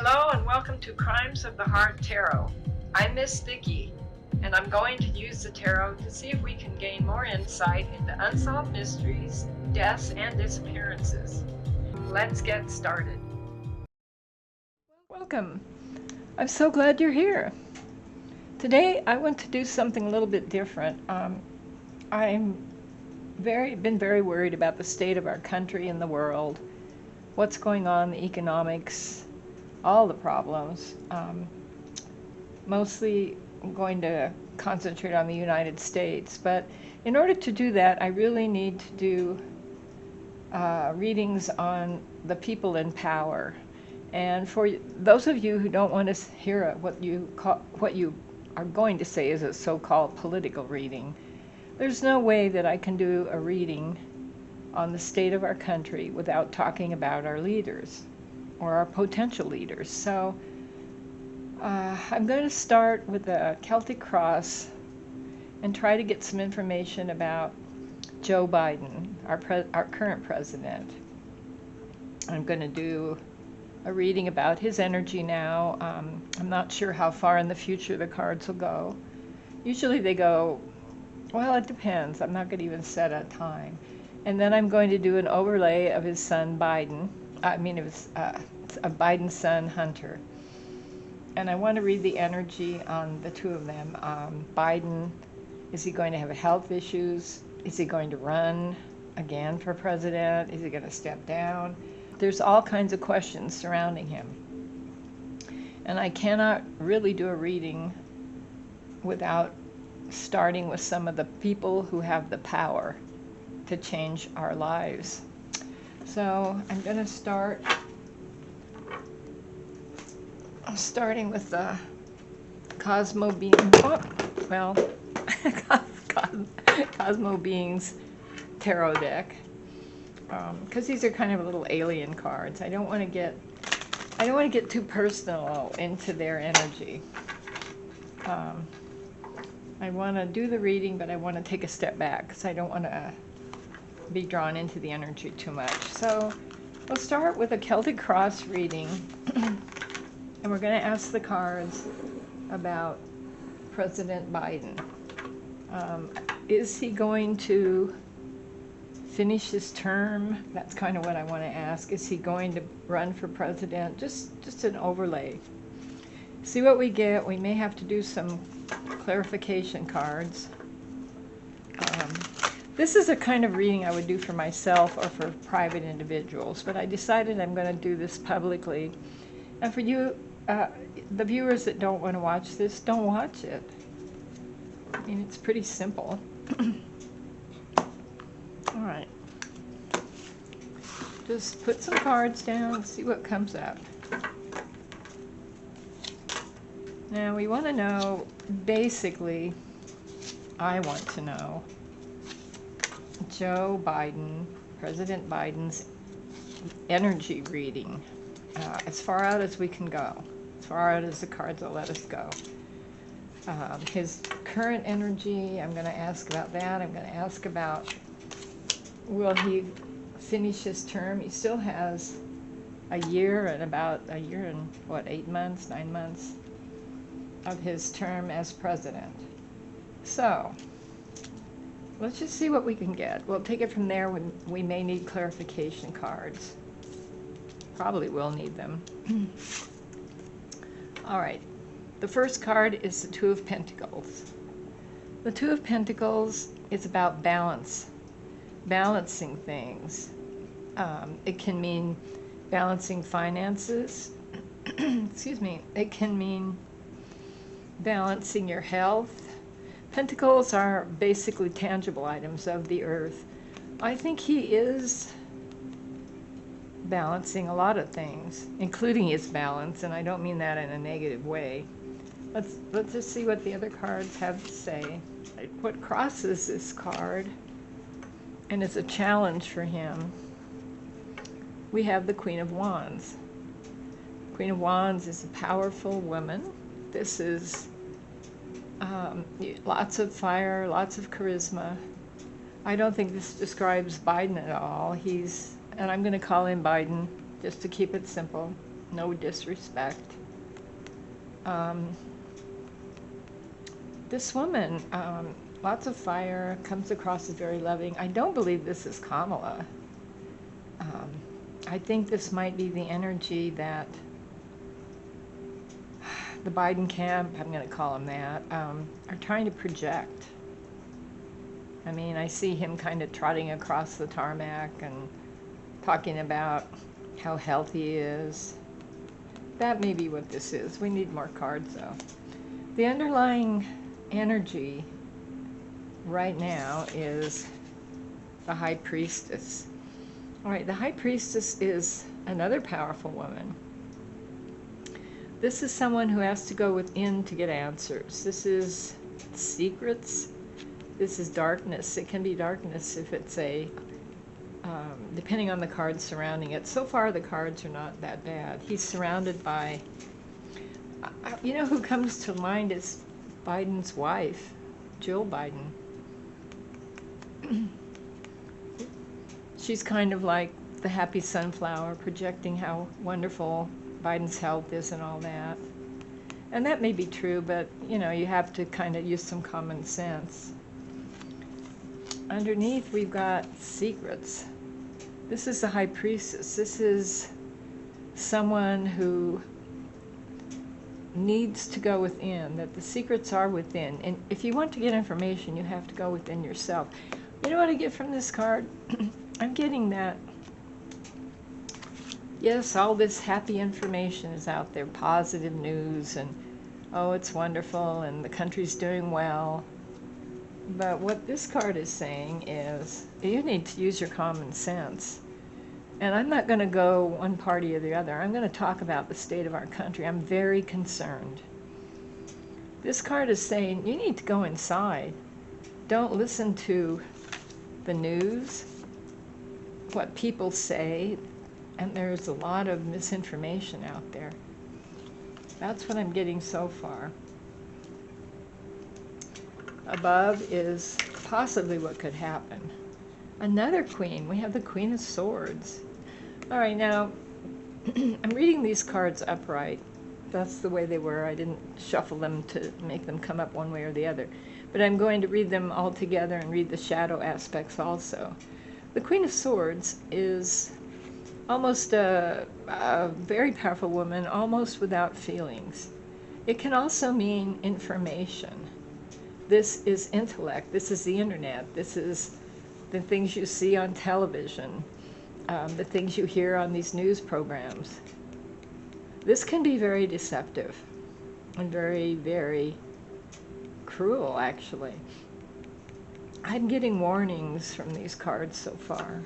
Hello and welcome to Crimes of the Heart Tarot. I'm Miss Vicki, and I'm going to use the tarot to see if we can gain more insight into unsolved mysteries, deaths, and disappearances. Let's get started. Welcome. I'm so glad you're here. Today I want to do something a little bit different. I'm been very worried about the state of our country and the world, what's going on, the economics, all the problems. Mostly I'm going to concentrate on the United States, but in order to do that, I really need to do readings on the people in power. And for those of you who don't want to hear what you are going to say is a so-called political reading, there's no way that I can do a reading on the state of our country without talking about our leaders or our potential leaders. So I'm going to start with a Celtic cross and try to get some information about Joe Biden, our current president. I'm going to do a reading about his energy now. I'm not sure how far in the future the cards will go. Usually they go, well, it depends. I'm not going to even set a time. And then I'm going to do an overlay of his son Biden. Of Biden's son Hunter. And I want to read the energy on the two of them. Biden, is he going to have health issues? Is he going to run again for president? Is he going to step down? There's all kinds of questions surrounding him. And I cannot really do a reading without starting with some of the people who have the power to change our lives. So I'm going to starting with the Cosmo Being, Cosmo Beings tarot deck. Because these are kind of little alien cards. I don't want to get too personal into their energy. I want to do the reading, but I want to take a step back because I don't want to be drawn into the energy too much. So we'll start with a Celtic cross reading, and we're going to ask the cards about President Biden. Is he going to finish his term? That's kind of what I want to ask. Is he going to run for president? Just an overlay. See what we get. We may have to do some clarification cards. This is a kind of reading I would do for myself or for private individuals, but I decided I'm going to do this publicly. And for you, the viewers that don't want to watch this, don't watch it. I mean, it's pretty simple. All right. Just put some cards down and see what comes up. Now we want to know, basically, I want to know Joe Biden, President Biden's energy reading, as far out as we can go, as far out as the cards will let us go. His current energy, I'm going to ask about that. I'm going to ask about, will he finish his term? He still has a year and 8 months, 9 months of his term as president. So let's just see what we can get. We'll take it from there. When we may need clarification cards. Probably will need them. All right. The first card is the Two of Pentacles. The Two of Pentacles is about balance, balancing things. It can mean balancing finances. Excuse me. It can mean balancing your health. Pentacles are basically tangible items of the earth. I think he is balancing a lot of things, including his balance, and I don't mean that in a negative way. Let's just see what the other cards have to say. What crosses this card, and it's a challenge for him, we have the Queen of Wands. Queen of Wands is a powerful woman. This is lots of fire, lots of charisma. I don't think this describes Biden at all. And I'm going to call him Biden just to keep it simple. no disrespect. Um, this woman, lots of fire, comes across as very loving. I don't believe this is Kamala. Um, I think this might be the energy that the Biden camp, I'm going to call them that, are trying to project. I mean, I see him kind of trotting across the tarmac and talking about how healthy he is. That may be what this is. We need more cards, though. The underlying energy right now is the High Priestess. All right, the High Priestess is another powerful woman. This is someone who has to go within to get answers. This is secrets. This is darkness. It can be darkness if it's depending on the cards surrounding it. So far, the cards are not that bad. He's surrounded by, you know who comes to mind is Biden's wife, Jill Biden. She's kind of like the happy sunflower, projecting how wonderful Biden's health is and all that. And that may be true, but you know, you have to kind of use some common sense. Underneath, we've got secrets. This is the High Priestess. This is someone who needs to go within, that the secrets are within. And if you want to get information, you have to go within yourself. You know what I get from this card? I'm getting that, yes, all this happy information is out there, positive news, and oh, it's wonderful, and the country's doing well. But what this card is saying is you need to use your common sense. And I'm not going to go one party or the other. I'm going to talk about the state of our country. I'm very concerned. This card is saying you need to go inside. Don't listen to the news, what people say, and there's a lot of misinformation out there. That's what I'm getting so far. Above is possibly what could happen. Another queen. We have the Queen of Swords. All right, now, I'm reading these cards upright. That's the way they were. I didn't shuffle them to make them come up one way or the other. But I'm going to read them all together and read the shadow aspects also. The Queen of Swords is almost a very powerful woman, almost without feelings. It can also mean information. This is intellect. This is the internet. This is the things you see on television, the things you hear on these news programs. This can be very deceptive and very, very cruel, actually. I'm getting warnings from these cards so far.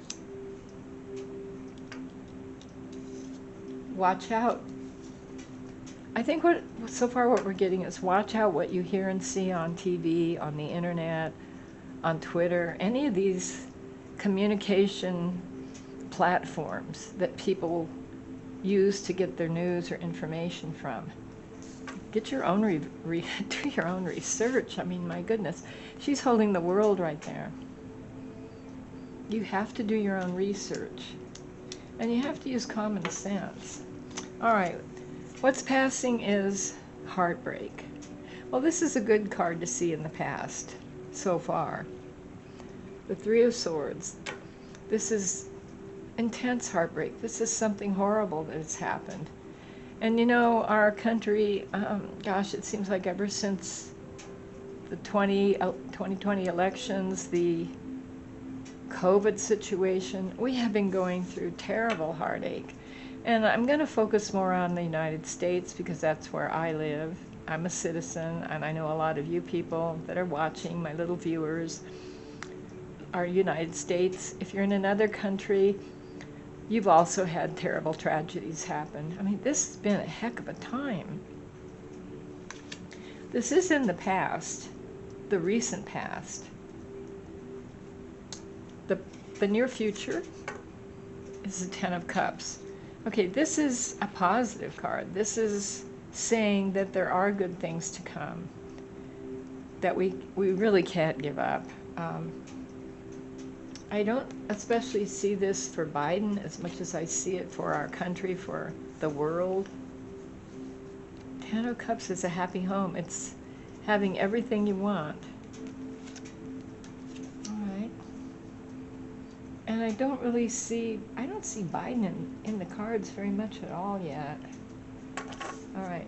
Watch out. I think so far what we're getting is watch out what you hear and see on TV, on the internet, on Twitter, any of these communication platforms that people use to get their news or information from. Get your own do your own research. I mean, my goodness, she's holding the world right there. You have to do your own research, and you have to use common sense. All right, what's passing is heartbreak. Well, this is a good card to see in the past so far. The Three of Swords. This is intense heartbreak. This is something horrible that has happened. And you know, our country, gosh, it seems like ever since the 2020 elections, the COVID situation, we have been going through terrible heartache. And I'm going to focus more on the United States because that's where I live. I'm a citizen, and I know a lot of you people that are watching, my little viewers, are United States. If you're in another country, you've also had terrible tragedies happen. I mean, this has been a heck of a time. This is in the past, the recent past. The near future is the Ten of Cups. Okay, this is a positive card. This is saying that there are good things to come, that we really can't give up. I don't especially see this for Biden as much as I see it for our country, for the world. Ten of Cups is a happy home. It's having everything you want. All right. And I don't see Biden in the cards very much at all yet. All right.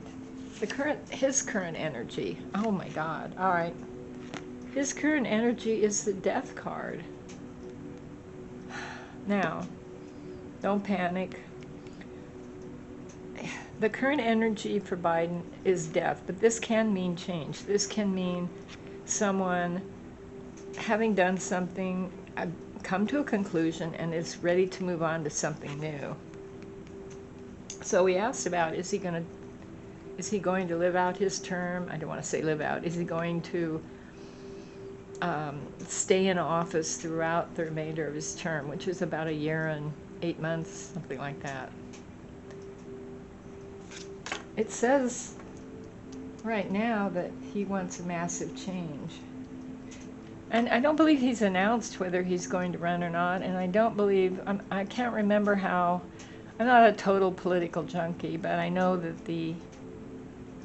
His current energy. Oh my God. All right. His current energy is the Death card. Now, don't panic. The current energy for Biden is death, but this can mean change. This can mean someone having done something, come to a conclusion, and is ready to move on to something new. So we asked about, is he going to live out his term? I don't want to say live out. Is he going to stay in office throughout the remainder of his term, which is about 1 year and 8 months, something like that. It says right now that he wants a massive change. And I don't believe he's announced whether he's going to run or not, and I don't believe, I can't remember how, I'm not a total political junkie, but I know that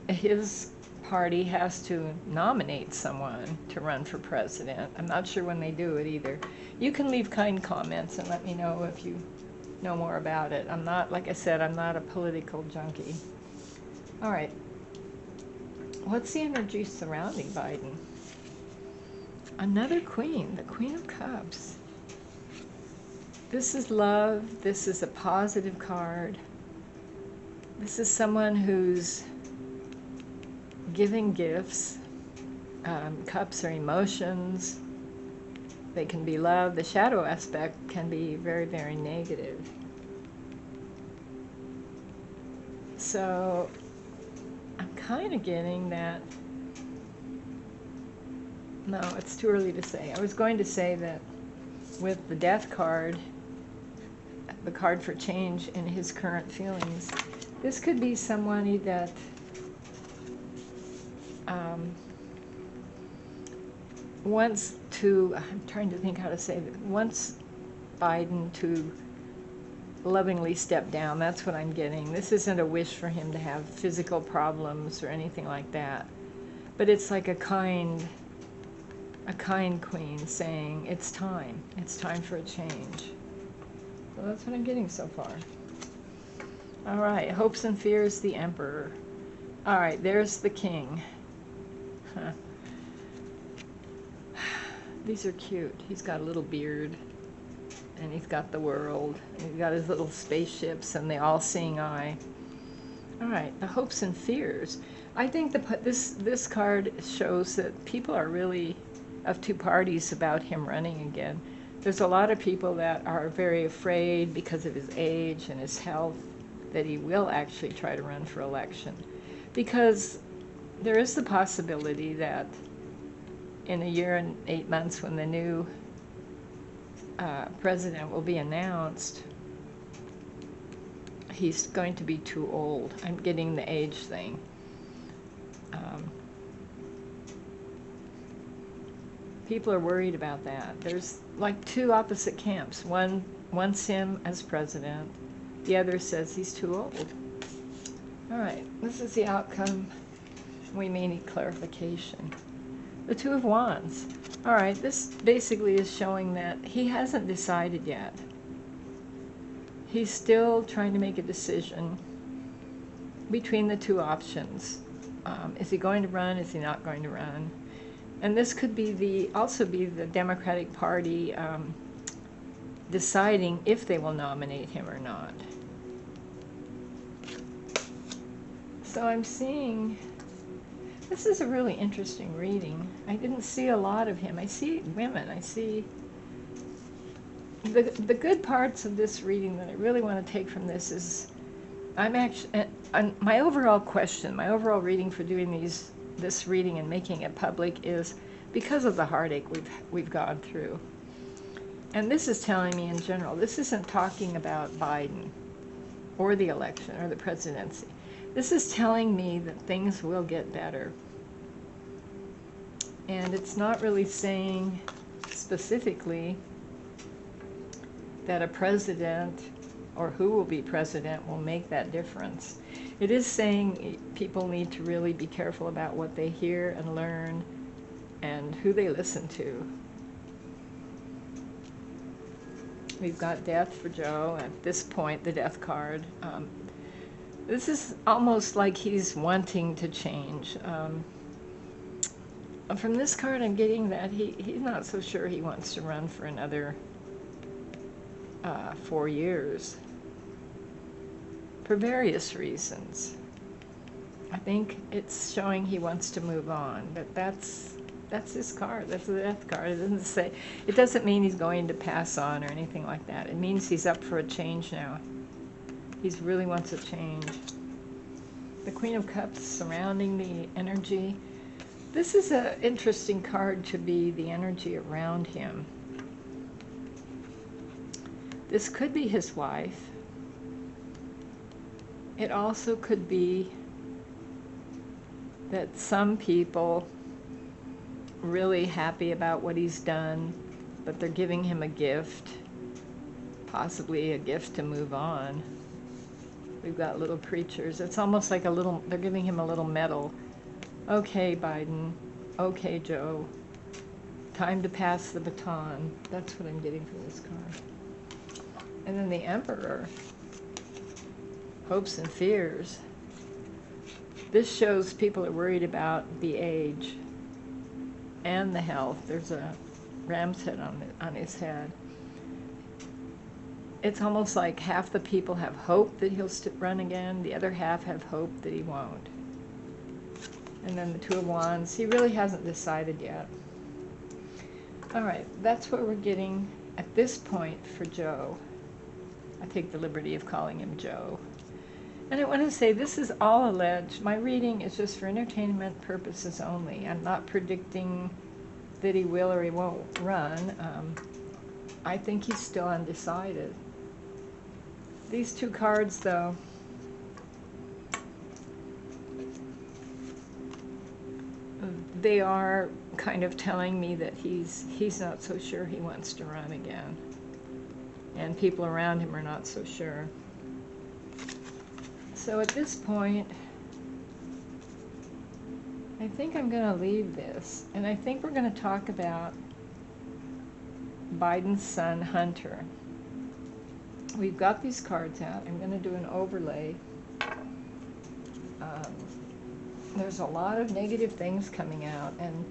his party has to nominate someone to run for president. I'm not sure when they do it either. You can leave kind comments and let me know if you know more about it. I'm not, like I said, I'm not a political junkie. All right. What's the energy surrounding Biden? Another queen, the Queen of Cups. This is love. This is a positive card. This is someone who's giving gifts. Cups are emotions. They can be love. The shadow aspect can be very, very negative. So I'm kind of getting that. No, it's too early to say. I was going to say that with the Death card, the card for change in his current feelings, this could be someone that wants to, I'm trying to think how to say that, wants Biden to lovingly step down. That's what I'm getting. This isn't a wish for him to have physical problems or anything like that. But it's like a kind queen saying, it's time for a change. So that's what I'm getting so far. All right, hopes and fears, the Emperor. All right, there's the King. Huh. These are cute. He's got a little beard, and he's got the world, and he's got his little spaceships and the all-seeing eye. All right, the hopes and fears. I think this card shows that people are really of two parties about him running again. There's a lot of people that are very afraid because of his age and his health that he will actually try to run for election, because there is the possibility that in 1 year and 8 months, when the new president will be announced, he's going to be too old. I'm getting the age thing. People are worried about that. There's like two opposite camps. One wants him as president. The other says he's too old. All right, this is the outcome. We may need clarification. The Two of Wands. All right, this basically is showing that he hasn't decided yet. He's still trying to make a decision between the two options. Is he going to run? Is he not going to run? And this could be also be the Democratic Party deciding if they will nominate him or not. So I'm seeing, this is a really interesting reading. I didn't see a lot of him. I see women. I see the good parts of this reading that I really want to take from this is, I'm actually, my overall question, my overall reading for doing this reading and making it public is because of the heartache we've gone through. And this is telling me in general, this isn't talking about Biden or the election or the presidency. This is telling me that things will get better. And it's not really saying specifically that a president or who will be president will make that difference. It is saying people need to really be careful about what they hear and learn and who they listen to. We've got death for Joe. At this point, the death card. This is almost like he's wanting to change. From this card, I'm getting that he's not so sure he wants to run for another 4 years for various reasons. I think it's showing he wants to move on, but that's his card. That's the death card. It doesn't mean he's going to pass on or anything like that. It means he's up for a change now. He really wants a change. The Queen of Cups surrounding the energy. This is an interesting card to be the energy around him. This could be his wife. It also could be that some people really happy about what he's done, but they're giving him a gift, possibly a gift to move on. We've got little creatures. It's almost like they're giving him a little medal. Okay, Biden. Okay, Joe. Time to pass the baton. That's what I'm getting from this card. And then the Emperor. Hopes and fears. This shows people are worried about the age and the health. There's a ram's head on his head. It's almost like half the people have hope that he'll run again, the other half have hope that he won't. And then the Two of Wands, he really hasn't decided yet. All right, that's what we're getting at this point for Joe. I take the liberty of calling him Joe. And I want to say this is all alleged. My reading is just for entertainment purposes only. I'm not predicting that he will or he won't run. I think he's still undecided. These two cards, though, they are kind of telling me that he's not so sure he wants to run again. And people around him are not so sure. So at this point, I think I'm going to leave this, and I think we're going to talk about Biden's son, Hunter. We've got these cards out. I'm going to do an overlay. There's a lot of negative things coming out, and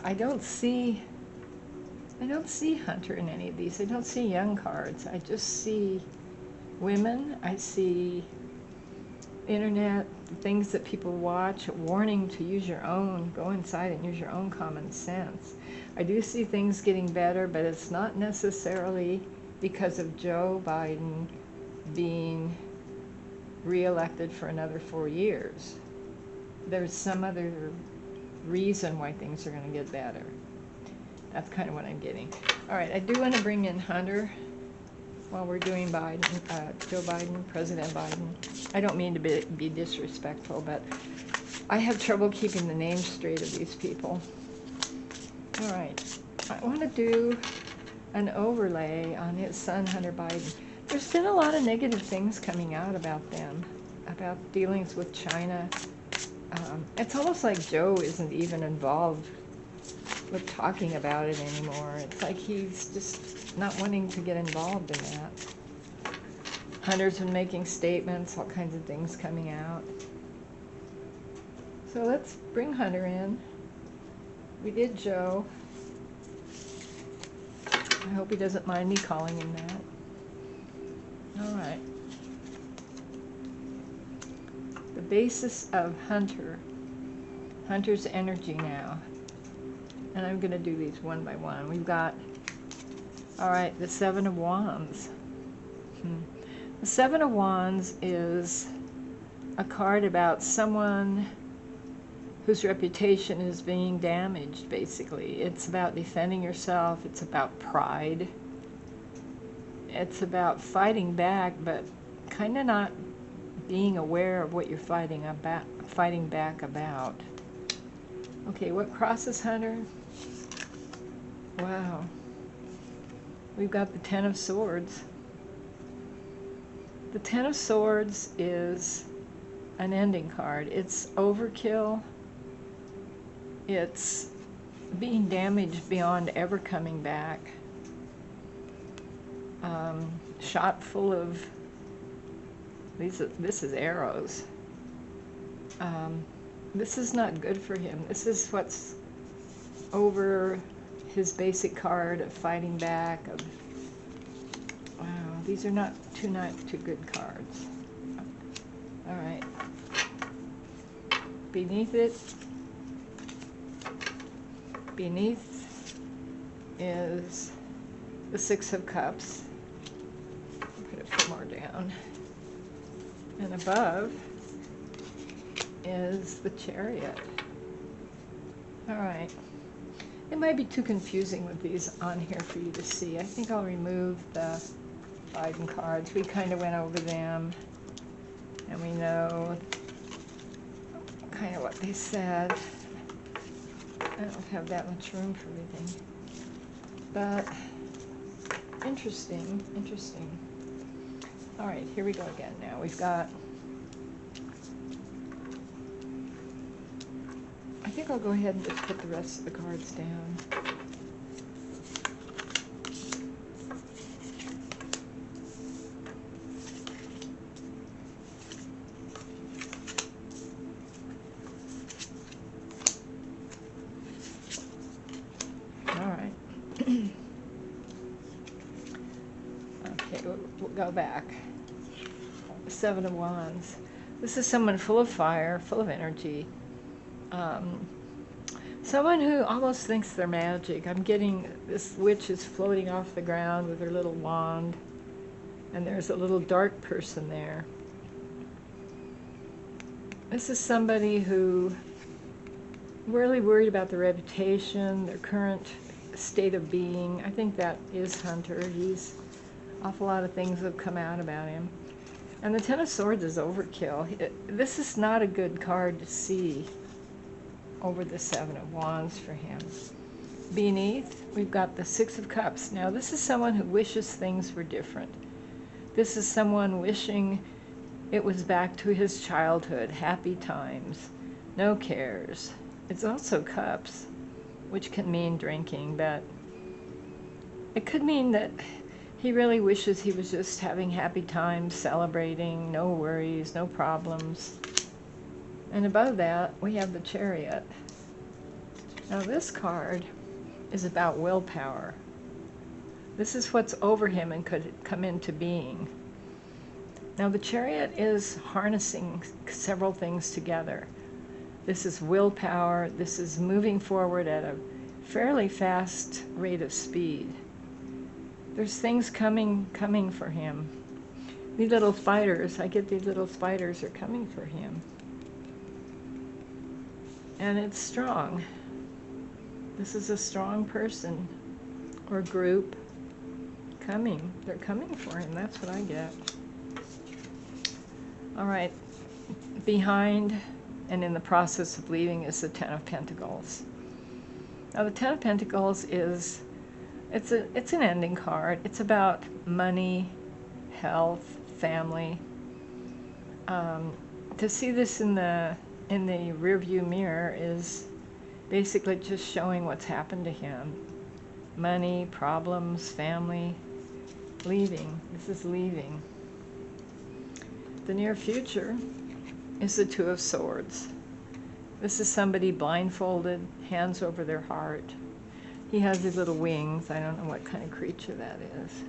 I don't see Hunter in any of these. I don't see young cards. I just see women. I see internet, things that people watch, a warning to use your own, go inside and use your own common sense. I do see things getting better, but it's not necessarily because of Joe Biden being re-elected for another 4 years. There's some other reason why things are going to get better. That's kind of what I'm getting. All right, I do want to bring in Hunter while we're doing Biden, Joe Biden, President Biden. I don't mean to be disrespectful, but I have trouble keeping the names straight of these people. All right, I want to do an overlay on his son, Hunter Biden. There's been a lot of negative things coming out about them, about dealings with China. It's almost like Joe isn't even involved with talking about it anymore. It's like he's just not wanting to get involved in that. Hunter's been making statements, all kinds of things coming out. So let's bring Hunter in. We did Joe. I hope he doesn't mind me calling him that. All right. The basis of Hunter's energy now. And I'm going to do these one by one. We've got, all right, the Seven of Wands. The Seven of Wands is a card about someone whose reputation is being damaged, basically. It's about defending yourself. It's about pride. It's about fighting back, but kind of not being aware of what you're fighting back about. Okay, what crosses Hunter? Wow. We've got the Ten of Swords. The Ten of Swords is an ending card. It's overkill. It's being damaged beyond ever coming back. Shot full of this is arrows. This is not good for him. This is what's over his basic card of fighting back. Wow, these are not too good cards. All right. Beneath is the Six of Cups. Put it 4 more down. And above is the Chariot. All right. It might be too confusing with these on here for you to see. I think I'll remove the Biden cards. We kind of went over them, and we know kind of what they said. I don't have that much room for everything. But interesting. All right, here we go again now. We've got, I think I'll go ahead and just put the rest of the cards down. All right. Okay, we'll go back. Seven of Wands. This is someone full of fire, full of energy. Someone who almost thinks they're magic. I'm getting this witch is floating off the ground with her little wand, and there's a little dark person there. This is somebody who really worried about their reputation, their current state of being. I think that is Hunter. He's awful lot of things have come out about him. And the Ten of Swords is overkill. This is not a good card to see over the Seven of Wands for him. Beneath, we've got the Six of Cups. Now, this is someone who wishes things were different. This is someone wishing it was back to his childhood, happy times, no cares. It's also cups, which can mean drinking, but it could mean that he really wishes he was just having happy times, celebrating, no worries, no problems. And above that, we have the Chariot. Now this card is about willpower. This is what's over him and could come into being. Now the Chariot is harnessing several things together. This is willpower. This is moving forward at a fairly fast rate of speed. There's things coming for him. These little spiders, I get these little spiders are coming for him. And it's strong. This is a strong person or group coming. They're coming for him. That's what I get. All right. Behind and in the process of leaving is the Ten of Pentacles. Now the Ten of Pentacles is, it's an ending card. It's about money, health, family. To see this in the rearview mirror is basically just showing what's happened to him. Money, problems, family, leaving. This is leaving. The near future is the Two of Swords. This is somebody blindfolded, hands over their heart. He has these little wings. I don't know what kind of creature that is.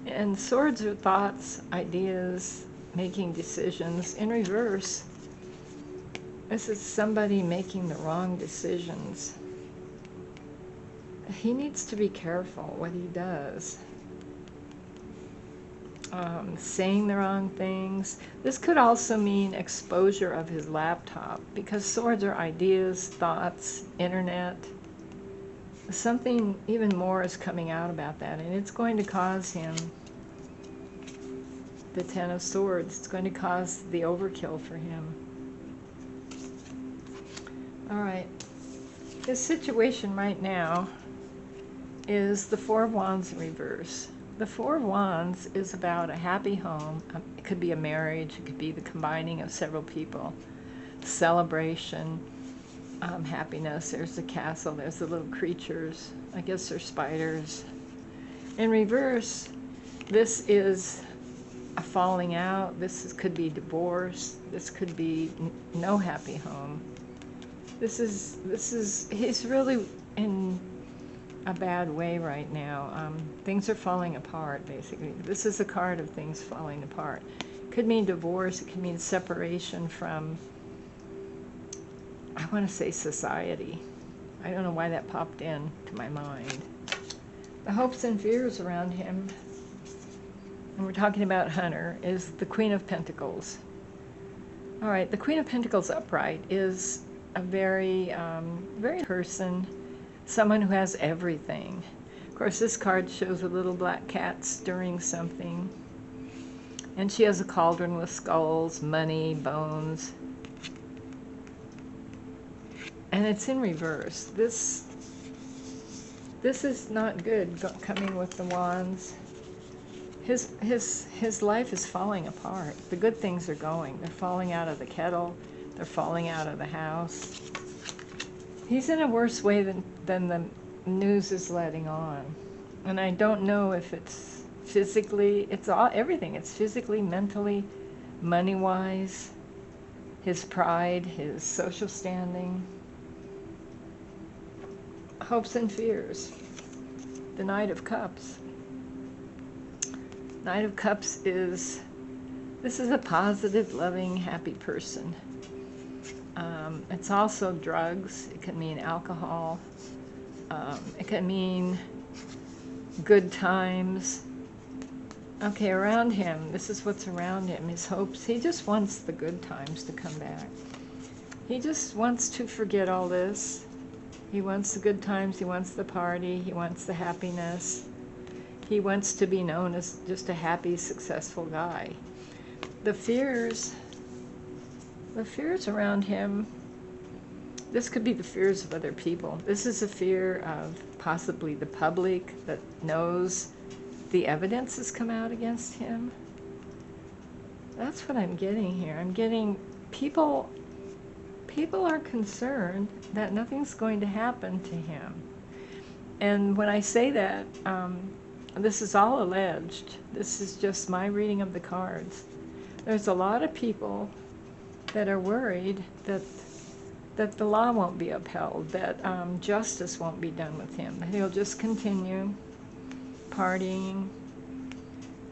And swords are thoughts, ideas, making decisions. In reverse, this is somebody making the wrong decisions. He needs to be careful what he does. Saying the wrong things. This could also mean exposure of his laptop, because swords are ideas, thoughts, internet. Something even more is coming out about that, and it's going to cause him the Ten of Swords. It's going to cause the overkill for him. All right. His situation right now is the Four of Wands in reverse. The Four of Wands is about a happy home. It could be a marriage. It could be the combining of several people. Celebration, happiness. There's the castle. There's the little creatures. I guess they're spiders. In reverse, this is a falling out. Could be divorce. This could be no happy home. He's really in a bad way right now. Things are falling apart, basically. This is a card of things falling apart. Could mean divorce. It could mean separation from, I want to say, society. I don't know why that popped in to my mind. The hopes and fears around him, and we're talking about Hunter, is the Queen of Pentacles. All right, the Queen of Pentacles upright is a very person, someone who has everything. Of course, this card shows a little black cat stirring something. And she has a cauldron with skulls, money, bones. And it's in reverse. This is not good, coming with the wands. His life is falling apart. The good things are going. They're falling out of the kettle. They're falling out of the house. He's in a worse way than the news is letting on. And I don't know if it's physically, everything. It's physically, mentally, money-wise, his pride, his social standing. Hopes and fears. The Knight of Cups. Knight of Cups this is a positive, loving, happy person. It's also drugs. It can mean alcohol. It can mean good times. Okay, around him, this is what's around him, his hopes. He just wants the good times to come back. He just wants to forget all this. He wants the good times. He wants the party. He wants the happiness. He wants to be known as just a happy, successful guy. The fears around him, this could be the fears of other people. This is a fear of possibly the public that knows the evidence has come out against him. That's what I'm getting here. I'm getting people are concerned that nothing's going to happen to him. And when I say that, this is all alleged. This is just my reading of the cards. There's a lot of people that are worried that the law won't be upheld, that justice won't be done with him, that he'll just continue partying.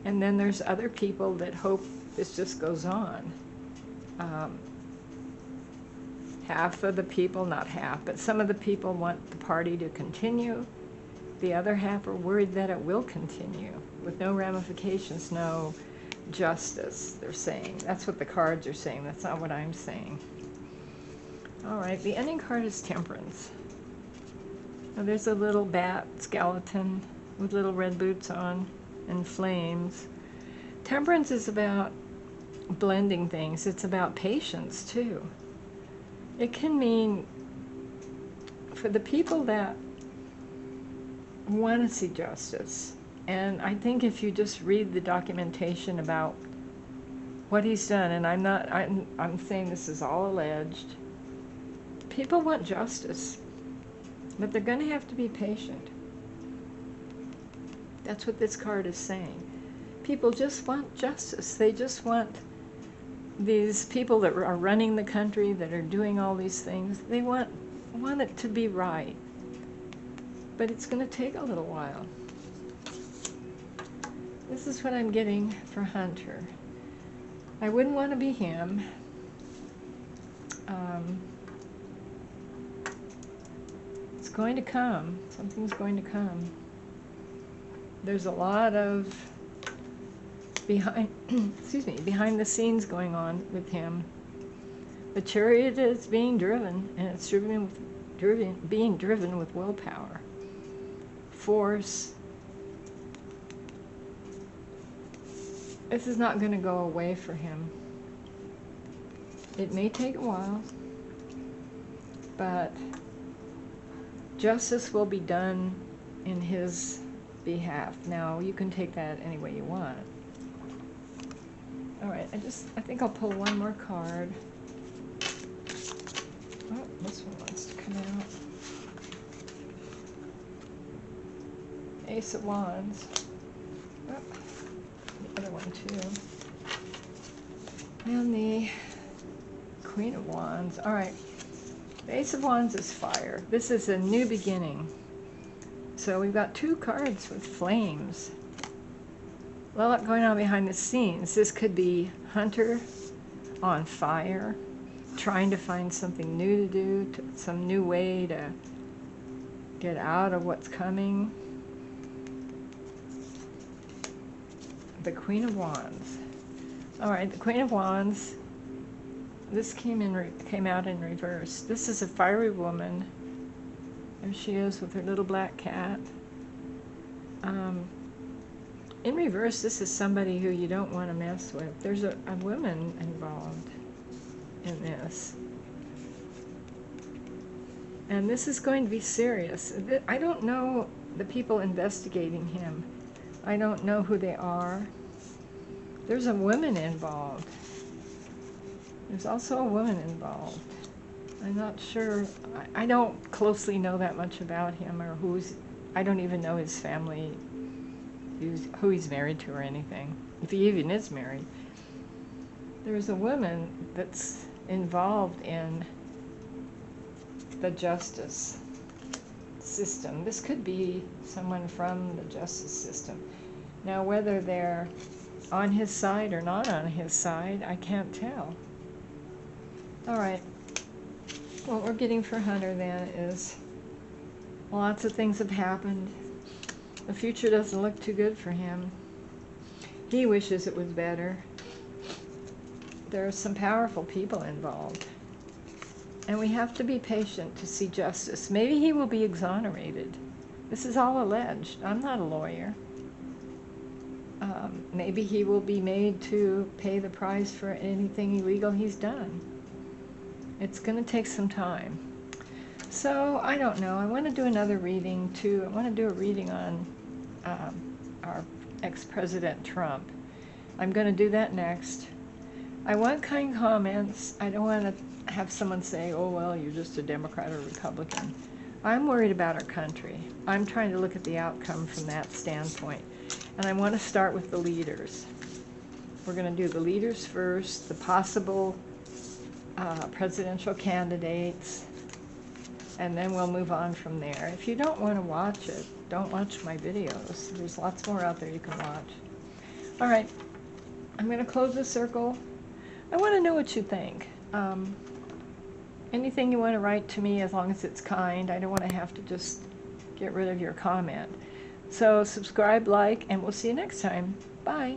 And then there's other people that hope this just goes on. Half of the people, not half, but some of the people want the party to continue. The other half are worried that it will continue with no ramifications, no justice, they're saying. That's what the cards are saying. That's not what I'm saying. All right, the ending card is Temperance. Now there's a little bat skeleton with little red boots on and flames. Temperance is about blending things. It's about patience, too. It can mean, for the people that want to see justice, and I think if you just read the documentation about what he's done, and I'm saying this is all alleged, people want justice, but they're going to have to be patient. That's what this card is saying. People just want justice. They just want these people that are running the country, that are doing all these things, they want it to be right. But it's going to take a little while. This is what I'm getting for Hunter. I wouldn't want to be him. It's going to come. Something's going to come. There's a lot of behind the scenes going on with him. The chariot is being driven, and it's being driven with willpower, force. This is not going to go away for him. It may take a while, but justice will be done in his behalf. Now, you can take that any way you want. All right, I think I'll pull one more card. Oh, this one wants to come out. Ace of Wands. Oh, the other one too. And the Queen of Wands. All right. The Ace of Wands is fire. This is a new beginning. So we've got 2 cards with flames. A lot going on behind the scenes. This could be Hunter on fire, trying to find something new to do, some new way to get out of what's coming. The Queen of Wands. All right, the Queen of Wands. This came out in reverse. This is a fiery woman. There she is with her little black cat. In reverse, this is somebody who you don't want to mess with. There's a woman involved in this. And this is going to be serious. I don't know the people investigating him. I don't know who they are. There's a woman involved. There's also a woman involved. I'm not sure. I don't closely know that much about him, or I don't even know his family, who he's married to or anything, if he even is married. There's a woman that's involved in the justice system. This could be someone from the justice system. Now, whether they're on his side or not on his side, I can't tell. All right. What we're getting for Hunter then is lots of things have happened. The future doesn't look too good for him. He wishes it was better. There are some powerful people involved. And we have to be patient to see justice. Maybe he will be exonerated. This is all alleged. I'm not a lawyer. Maybe he will be made to pay the price for anything illegal he's done. It's going to take some time. So, I don't know. I want to do another reading, too. I want to do a reading on our ex-President Trump. I'm going to do that next. I want kind comments. I don't want to have someone say, oh, well, you're just a Democrat or Republican. I'm worried about our country. I'm trying to look at the outcome from that standpoint. And I want to start with the leaders. We're going to do the leaders first, the possible presidential candidates, and then we'll move on from there. If you don't want to watch it, don't watch my videos. There's lots more out there you can watch. All right, I'm going to close the circle. I want to know what you think. Anything you want to write to me, as long as it's kind. I don't want to have to just get rid of your comment. So subscribe, like, and we'll see you next time. Bye.